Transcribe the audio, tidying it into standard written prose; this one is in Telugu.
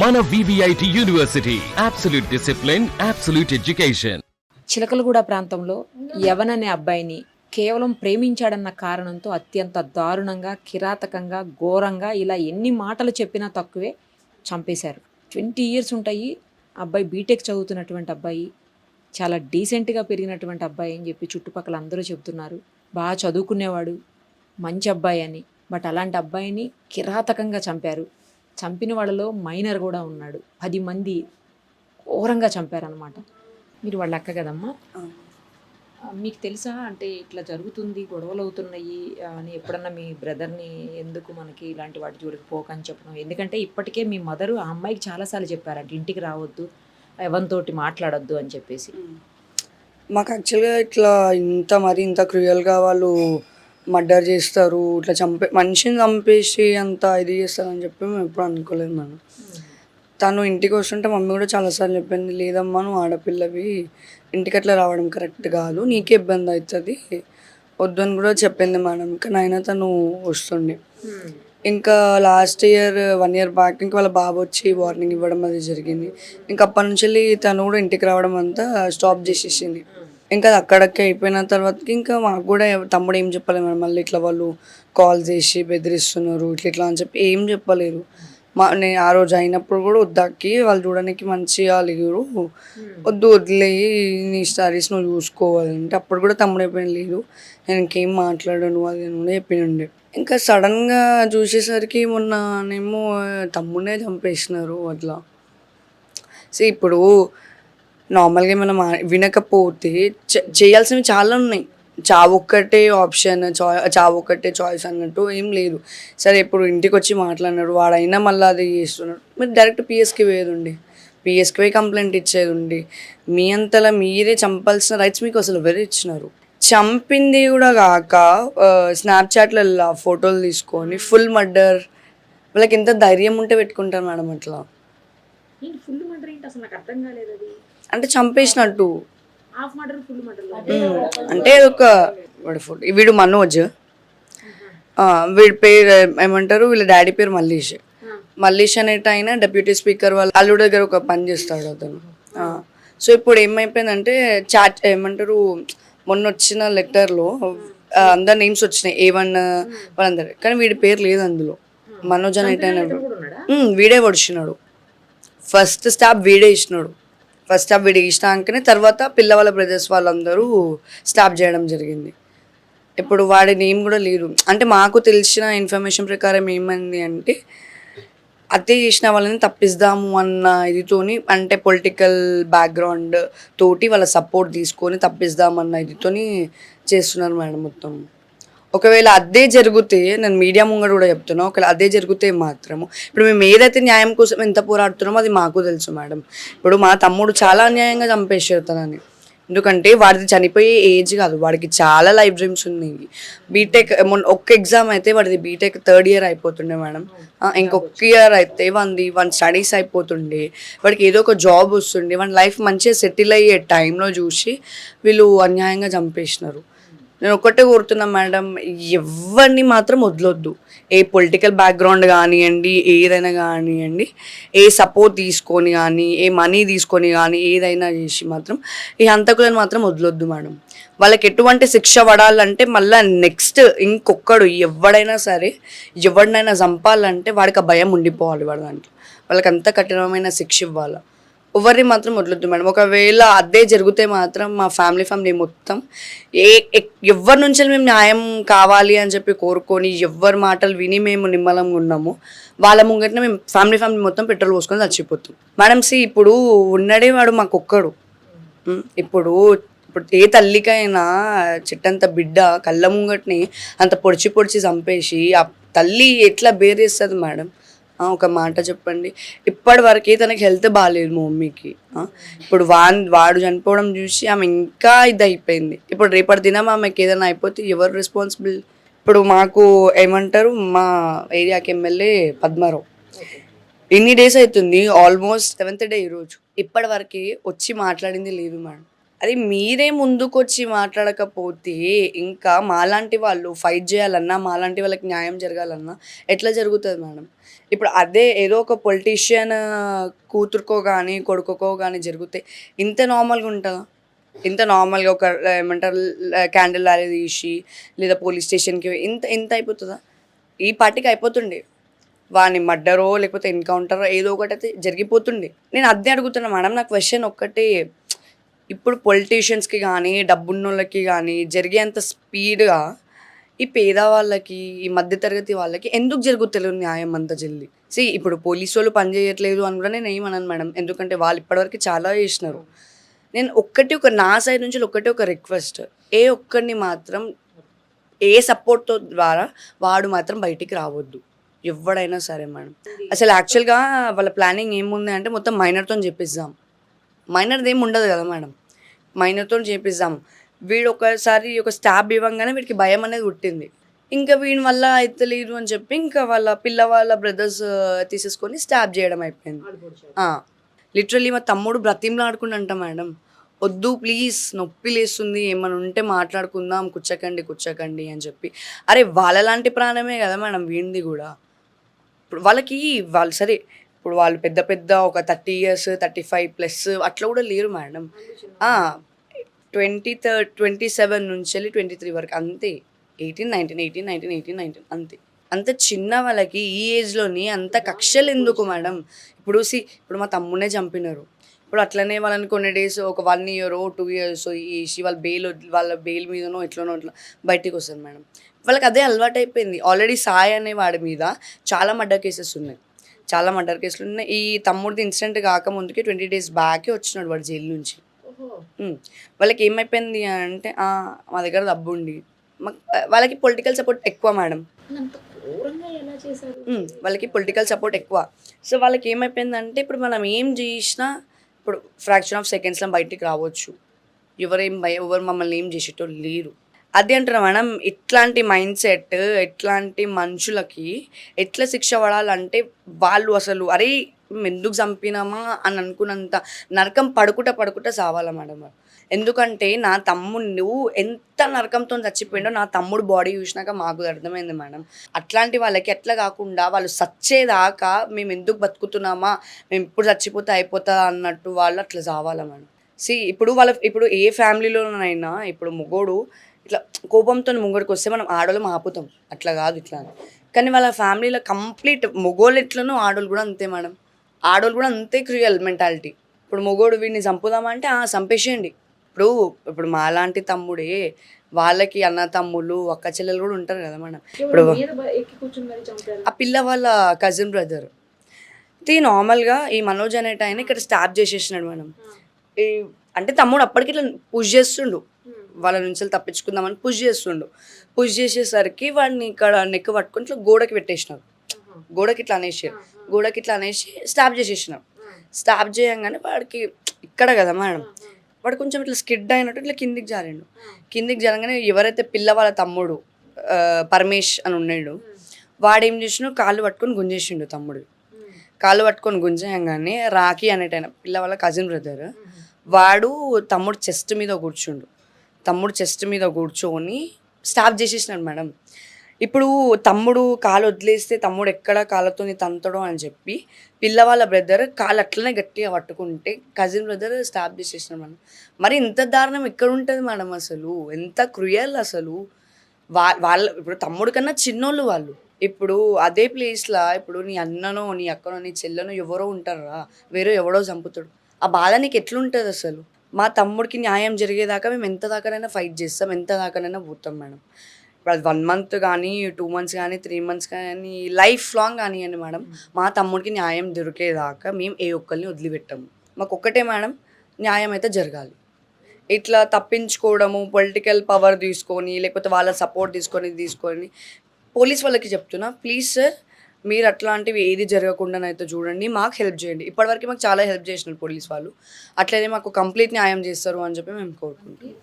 మన VVIT university, absolute discipline, absolute education. Chilkalguda ప్రాంతంలో యవన్ అనే అబ్బాయిని కేవలం ప్రేమించాడన్న కారణంతో అత్యంత దారుణంగా, కిరాతకంగా, ఘోరంగా ఇలా ఎన్ని మాటలు చెప్పినా తక్కువే చంపేశారు. 20 years ఉంటాయి. అబ్బాయి బీటెక్ చదువుతున్నటువంటి అబ్బాయి, చాలా డీసెంట్గా పెరిగినటువంటి అబ్బాయి అని చెప్పి చుట్టుపక్కల అందరూ చెబుతున్నారు. బాగా చదువుకునేవాడు, మంచి అబ్బాయి అని. బట్ అలాంటి అబ్బాయిని కిరాతకంగా చంపారు. చంపిన వాళ్ళలో మైనర్ కూడా ఉన్నాడు. 10 మంది ఘోరంగా చంపారనమాట. మీరు వాళ్ళ అక్క కదమ్మా, మీకు తెలుసా అంటే ఇట్లా జరుగుతుంది, గొడవలు అవుతున్నాయి అని ఎప్పుడన్నా మీ బ్రదర్ని ఎందుకు మనకి ఇలాంటి వాటి జోలికి పోకని చెప్పడం? ఎందుకంటే ఇప్పటికే మీ మదరు ఆ అమ్మాయికి చాలాసార్లు చెప్పారంట, ఇంటికి రావద్దు, ఎవరితోటి మాట్లాడొద్దు అని చెప్పేసి. మాకు యాక్చువల్గా ఇట్లా ఇంత క్రూయల్గా వాళ్ళు మర్డర్ చేస్తారు, ఇట్లా మనిషిని చంపేసి అంత ఇది చేస్తారని చెప్పి మేము ఎప్పుడు అనుకోలేదు మనం. తను ఇంటికి వస్తుంటే మమ్మీ కూడా చాలాసార్లు చెప్పింది, లేదమ్మా నువ్వు ఆడపిల్లవి, ఇంటికి అట్లా రావడం కరెక్ట్ కాదు, నీకే ఇబ్బంది అవుతుంది, వద్దు అని కూడా చెప్పింది మేడం. కానీ అయినా తను వస్తుండే. ఇంకా లాస్ట్ ఇయర్ 1 year బ్యాక్ ఇంకా వాళ్ళ బాబు వచ్చి వార్నింగ్ ఇవ్వడం అది జరిగింది. ఇంకా అప్పటి నుంచి తను కూడా ఇంటికి రావడం అంతా స్టాప్ చేసేసింది. ఇంకా అది అక్కడికి అయిపోయిన తర్వాతకి ఇంకా మాకు కూడా తమ్ముడు ఏం చెప్పలేదు మేడం. మళ్ళీ ఇట్లా వాళ్ళు కాల్ చేసి బెదిరిస్తున్నారు ఇట్లా అని చెప్పి ఏం చెప్పలేరు. నేను ఆ రోజు అయినప్పుడు కూడా వద్దాకి వాళ్ళు చూడడానికి మంచిగా లేరు, వద్దు వదిలేయి, నీ స్టడీస్ నువ్వు చూసుకోవాలంటే అప్పుడు కూడా తమ్ముడు అయిపోయిన లేదు, నేను ఇంకేం మాట్లాడను అది నువ్వు చెప్పినండే. ఇంకా సడన్గా చూసేసరికి మొన్ననేమో తమ్ముడే చంపేసినారు అట్లా. సో ఇప్పుడు నార్మల్గా మనం వినకపోతే చేయాల్సినవి చాలా ఉన్నాయి. చావొక్కటే ఆప్షన్, చావొక్కటే చాయిస్ అన్నట్టు ఏం లేదు. సరే ఇప్పుడు ఇంటికి వచ్చి మాట్లాడినాడు, వాడైనా మళ్ళీ అది చేస్తున్నాడు, మీరు డైరెక్ట్ పిఎస్కి పోయేది ఉండి, పిఎస్కి పోయి కంప్లైంట్ ఇచ్చేది ఉండి, మీ అంతలా మీరే చంపాల్సిన రైట్స్ మీకు అసలు ఎవరు ఇచ్చినారు? చంపింది కూడా కాక స్నాప్చాట్లో ఫోటోలు తీసుకొని ఫుల్ మర్డర్. వాళ్ళకి ఎంత ధైర్యం ఉంటే పెట్టుకుంటారు మేడం అట్లా. ఫుల్ మర్డర్ ఏంటి అసలు నాకు అర్థం కాలేదు. అది అంటే చంపేసినట్టు, హాఫ్ మర్డర్, ఫుల్ మర్డర్ అంటే ఒక వాడి ఫోటో. వీడు మనోజ్, వీడి పేరు ఏమంటారు, వీళ్ళ డాడీ పేరు మల్లీష్. మల్లీష్ అనేట ఆయన డిప్యూటీ స్పీకర్ వాళ్ళ అల్లుడి దగ్గర ఒక పని చేస్తాడు అతను. సో ఇప్పుడు ఏమైపోయిందంటే చాట్ ఏమంటారు, మొన్న వచ్చిన లెటర్లో అందరు నేమ్స్ వచ్చినాయి, A1 వాళ్ళందరూ, కానీ వీడి పేరు లేదు అందులో. మనోజ్ అనేట ఆయన వీడే పొడిచినాడు. ఫస్ట్ స్టాప్ వీడే ఇచ్చినాడు. ఫస్ట్ స్టాప్ వీడికి ఇచ్చినాకనే తర్వాత పిల్లవాళ్ళ బ్రదర్స్ వాళ్ళందరూ స్టాప్ చేయడం జరిగింది. ఇప్పుడు వాడి నేమ్ కూడా లేదు. అంటే మాకు తెలిసిన ఇన్ఫర్మేషన్ ప్రకారం ఏమైంది అంటే హత్య చేసిన వాళ్ళని తప్పిద్దాము అన్న ఇదితోని, అంటే పొలిటికల్ బ్యాక్గ్రౌండ్ తోటి వాళ్ళ సపోర్ట్ తీసుకొని తప్పిద్దామన్న ఇదితోని చేస్తున్నారు మేడం మొత్తం. ఒకవేళ అదే జరిగితే, నేను మీడియా ముంగడు కూడా చెప్తున్నా, ఒకవేళ అదే జరిగితే మాత్రము ఇప్పుడు మేము ఏదైతే న్యాయం కోసం ఎంత పోరాడుతున్నామో అది మాకు తెలుసు మేడం. ఇప్పుడు మా తమ్ముడు చాలా అన్యాయంగా చంపేసేతానని, ఎందుకంటే వాడిది చనిపోయే ఏజ్ కాదు, వాడికి చాలా లైఫ్ డ్రీమ్స్ ఉన్నాయి. బీటెక్ ఒక్క ఎగ్జామ్ అయితే వాడిది బీటెక్ 3rd year అయిపోతుండే మేడం. ఇంకొక ఇయర్ అయితే వన్ స్టడీస్ అయిపోతుండే, వాడికి ఏదో ఒక జాబ్ వస్తుండే, వాడి లైఫ్ మంచిగా సెటిల్ అయ్యే టైంలో చూసి వీళ్ళు అన్యాయంగా చంపేసినారు. నేను ఒక్కటే కోరుతున్నా మేడం, ఎవరిని మాత్రం వదలొద్దు. ఏ పొలిటికల్ బ్యాక్గ్రౌండ్ కానివ్వండి, ఏదైనా కానివ్వండి, ఏ సపోర్ట్ తీసుకొని కానీ, ఏ మనీ తీసుకొని కానీ, ఏదైనా చేసి మాత్రం ఈ హంతకులను మాత్రం వదలొద్దు మేడం. వాళ్ళకి ఎటువంటి శిక్ష పడాలంటే మళ్ళీ నెక్స్ట్ ఇంకొకడు ఎవడైనా సరే ఎవరినైనా చంపాలంటే వాడికి ఆ భయం ఉండిపోవాలి. వాడు దాంట్లో వాళ్ళకి అంత కఠినమైన శిక్ష ఇవ్వాలి. ఎవరిని మాత్రం వదలొద్దు మేడం. ఒకవేళ అదే జరిగితే మాత్రం మా ఫ్యామిలీ మొత్తం ఎవరి నుంచి మేము న్యాయం కావాలి అని చెప్పి కోరుకొని ఎవరి మాటలు విని మేము నిమ్మలంగా ఉన్నాము, వాళ్ళ ముంగటనే మేము ఫ్యామిలీ మొత్తం పెట్రోల్ పోసుకొని చచ్చిపోతాం మేడం. ఇప్పుడు ఉన్నడే వాడు మాకొక్కడు. ఇప్పుడు ఏ తల్లికైనా చెట్టంత బిడ్డ కళ్ళ ముంగట్ని అంత పొడిచి చంపేసి ఆ తల్లి ఎట్లా బేరేస్తుంది మేడం? ఒక మాట చెప్పండి. ఇప్పటి వరకే తనకి హెల్త్ బాగాలేదు మా మమ్మీకి. ఇప్పుడు వాడు చనిపోవడం చూసి ఆమె ఇంకా ఇది అయిపోయింది. ఇప్పుడు రేపటి దినం ఆమెకి ఏదైనా అయిపోతే ఎవరు రెస్పాన్సిబుల్? ఇప్పుడు మాకు ఏమంటారు, మా ఏరియాకి ఎమ్మెల్యే పద్మారావు ఎన్ని డేస్ అవుతుంది, ఆల్మోస్ట్ 7th day ఈరోజు, ఇప్పటి వరకే వచ్చి మాట్లాడింది లేదు మేడం. అది మీరే ముందుకొచ్చి మాట్లాడకపోతే ఇంకా మాలాంటి వాళ్ళు ఫైట్ చేయాలన్నా, మాలాంటి వాళ్ళకి న్యాయం జరగాలన్నా ఎట్లా జరుగుతుంది మేడం? ఇప్పుడు అదే ఏదో ఒక పొలిటీషియన్ కూతురుకో కానీ కొడుకుకో కానీ జరిగితే ఇంత నార్మల్గా ఉంటుందా? ఇంత నార్మల్గా ఒక ఏమంటారు క్యాండిల్ ర్యాలీ తీసి లేదా పోలీస్ స్టేషన్కి ఇంత ఇంత అయిపోతుందా? ఈ పార్టీకి అయిపోతుండే, వాని మర్డరో లేకపోతే ఎన్కౌంటరో ఏదో ఒకటి అయితే జరిగిపోతుండే. నేను అదే అడుగుతున్నా మేడం, నా క్వశ్చన్ ఒక్కటే, ఇప్పుడు పొలిటీషియన్స్కి కానీ డబ్బున్నోళ్ళకి కానీ జరిగేంత స్పీడ్గా ఈ పేదవాళ్ళకి ఈ మధ్యతరగతి వాళ్ళకి ఎందుకు జరుగుతలేదు న్యాయం అంత జల్ది? ఇప్పుడు పోలీసు వాళ్ళు పని చేయట్లేదు అని కూడా నేను ఏమన్నాను మేడం, ఎందుకంటే వాళ్ళు ఇప్పటివరకు చాలా చేసినారు. నేను నా సైడ్ నుంచి ఒక రిక్వెస్ట్, ఏ ఒక్కరిని మాత్రం ఏ సపోర్ట్తో ద్వారా వాడు మాత్రం బయటికి రావద్దు, ఎవడైనా సరే మేడం. అసలు యాక్చువల్గా వాళ్ళ ప్లానింగ్ ఏముంది అంటే మొత్తం మైనర్తో చేపిద్దాం. మైనర్ది ఏమి ఉండదు కదా మేడం, మైనర్తో చేపిద్దాం. వీడు ఒకసారి ఒక స్టాబ్ ఇవ్వగానే వీడికి భయం అనేది పుట్టింది. ఇంకా వీడి వల్ల అయితే లేదు అని చెప్పి ఇంకా వాళ్ళ బ్రదర్స్ తీసేసుకొని స్టాబ్ చేయడం అయిపోయింది. లిటరలీ మా తమ్ముడు బ్రతిమలాడుకుంటా మేడం, వద్దు ప్లీజ్ నొప్పి లేస్తుంది, ఏమైనా ఉంటే మాట్లాడుకుందాం, కూర్చోకండి అని చెప్పి. అరే వాళ్ళలాంటి ప్రాణమే కదా మేడం వీడిది కూడా. ఇప్పుడు వాళ్ళు సరే, ఇప్పుడు వాళ్ళు పెద్ద ఒక 30 years 35+ అట్లా కూడా లేరు మేడం. 27 నుంచి వెళ్ళి 23 వరకు అంతే. 18 19 అంతే. అంత చిన్న వాళ్ళకి ఈ ఏజ్లోని అంత కక్షలు ఎందుకు మేడం? ఇప్పుడు మా తమ్ముడే చంపినారు. ఇప్పుడు అట్లనే వాళ్ళని కొన్ని డేస్ ఒక 1 year 2 years వేసి వాళ్ళ బెయిల్ మీదనో ఎట్లనో అట్లా బయటికి వస్తుంది మేడం. వాళ్ళకి అదే అలవాటు అయిపోయింది. ఆల్రెడీ సాయి అనే వాడి మీద చాలా మర్డర్ కేసులు ఉన్నాయి. ఈ తమ్ముడిది ఇన్సిడెంట్ కాకముందుకి 20 days బ్యాకే వచ్చినాడు వాడు జైలు నుంచి. వాళ్ళకి ఏమైపోయింది అంటే మా దగ్గర డబ్బు ఉండి, వాళ్ళకి పొలిటికల్ సపోర్ట్ ఎక్కువ మేడం. వాళ్ళకి పొలిటికల్ సపోర్ట్ ఎక్కువ. సో వాళ్ళకి ఏమైపోయిందంటే ఇప్పుడు మనం ఏం చేసినా ఇప్పుడు ఫ్రాక్షన్ ఆఫ్ సెకండ్స్లో బయటికి రావచ్చు. ఎవరు మమ్మల్ని ఏం చేసేటోళ్ళు లేరు. అదే అంటారా మేడం, ఇట్లాంటి మైండ్ సెట్ ఇట్లాంటి మనుషులకి ఎట్లా శిక్ష పడాలంటే వాళ్ళు అసలు అరే మేము ఎందుకు చంపినామా అని అనుకున్నంత నరకం పడుకుంటా సావాలా మేడం. ఎందుకంటే నా తమ్ముడు ఎంత నరకంతో చచ్చిపోయిండో నా తమ్ముడు బాడీ చూసినాక మాకు అర్థమైంది మేడం. అట్లాంటి వాళ్ళకి ఎట్లా కాకుండా వాళ్ళు చచ్చేదాకా మేము ఎందుకు బతుకుతున్నామా, మేము ఇప్పుడు చచ్చిపోతే అయిపోతా అన్నట్టు వాళ్ళు అట్లా చావాలా మేడం. ఇప్పుడు ఏ ఫ్యామిలీలోనైనా ఇప్పుడు మొగోడు ఇట్లా కోపంతో ముంగడికి వస్తే మనం ఆడోళ్ళం ఆపుతాం, అట్లా కాదు ఇట్లా. కానీ వాళ్ళ ఫ్యామిలీలో కంప్లీట్ మొగోళ్ళు ఎట్లనో ఆడోళ్ళు కూడా అంతే మేడం. ఆడోళ్ళు కూడా అంతే క్రూయల్ మెంటాలిటీ. ఇప్పుడు మొగోడు వీడిని చంపుదామంటే చంపేసేయండి. ఇప్పుడు మాలాంటి తమ్ముడే వాళ్ళకి అన్న తమ్ముళ్ళు అక్క చెల్లెలు కూడా ఉంటారు కదా మేడం. ఇప్పుడు ఆ పిల్ల వాళ్ళ కజిన్ బ్రదర్ నార్మల్గా ఈ మనోజ్ అనేట ఆయన ఇక్కడ స్టాప్ చేసేసినాడు మేడం. అంటే తమ్ముడు అప్పటికి ఇట్లా పుష్ చేస్తుండు, వాళ్ళ నుంచి తప్పించుకుందామని పుష్ చేసేసరికి వాడిని ఇక్కడ నెక్ పట్టుకొని ఇట్లా గోడకి పెట్టేసినారు. గోడకి ఇట్లా అనేసి స్టాప్ చేసేసినారు. స్టాప్ చేయగానే వాడికి ఇక్కడ కదా మేడం, వాడు కొంచెం ఇట్లా స్కిడ్ అయినట్టు ఇట్లా కిందికి జరగానే ఎవరైతే పిల్ల వాళ్ళ తమ్ముడు పరమేష్ అని ఉన్నాడు, వాడేం చేసినాడు కాళ్ళు పట్టుకొని గుంజేసిండు. తమ్ముడు కాళ్ళు పట్టుకొని గుంజేయంగానే రాఖీ అనేటైన పిల్ల వాళ్ళ కజిన్ బ్రదర్ వాడు తమ్ముడు చెస్ట్ మీద కూర్చొని స్టాప్ చేసేసినాడు మేడం. ఇప్పుడు తమ్ముడు కాలు వదిలేస్తే తమ్ముడు ఎక్కడ కాళ్ళతో తంతడో అని చెప్పి పిల్లవాళ్ళ బ్రదర్ కాలు అట్లనే గట్టిగా పట్టుకుంటే కజిన్ బ్రదర్ స్టాప్ చేసేసినాడు మేడం. మరి ఇంత దారుణం ఎక్కడ ఉంటుంది మేడం? అసలు ఎంత క్రూయల్ అసలు. వాళ్ళ ఇప్పుడు తమ్ముడు కన్నా చిన్నోళ్ళు వాళ్ళు. ఇప్పుడు అదే ప్లేస్లో ఇప్పుడు నీ అన్ననో నీ అక్కనో నీ చెల్లెనో ఎవరో ఉంటారా, వేరే ఎవడో చంపుతాడు. ఆ బాధ నీకు ఎట్లుంటుంది అసలు? మా తమ్ముడికి న్యాయం జరిగేదాకా మేము ఎంత దాకానైనా ఫైట్ చేస్తాం, ఎంత దాకానైనా పోతాం మేడం. ఇప్పుడు అది 1 month కానీ 2 months కానీ 3 months కానీ లైఫ్ లాంగ్ కానివ్వండి మేడం, మా తమ్ముడికి న్యాయం దొరికేదాకా మేము ఏ ఒక్కరిని వదిలిపెట్టాము. మాకు ఒక్కటే మేడం, న్యాయం అయితే జరగాలి. ఇట్లా తప్పించుకోవడము, పొలిటికల్ పవర్ తీసుకొని లేకపోతే వాళ్ళ సపోర్ట్ తీసుకొని పోలీస్ వాళ్ళకి చెప్తున్నా, ప్లీజ్ సార్ మీరు అట్లాంటివి ఏది జరగకుండానైతే చూడండి, మాకు హెల్ప్ చేయండి. ఇప్పటివరకు మాకు చాలా హెల్ప్ చేసినారు పోలీస్ వాళ్ళు, అట్లనే మాకు కంప్లీట్ న్యాయం చేస్తారు అని చెప్పి మేము కోరుకుంటున్నాం.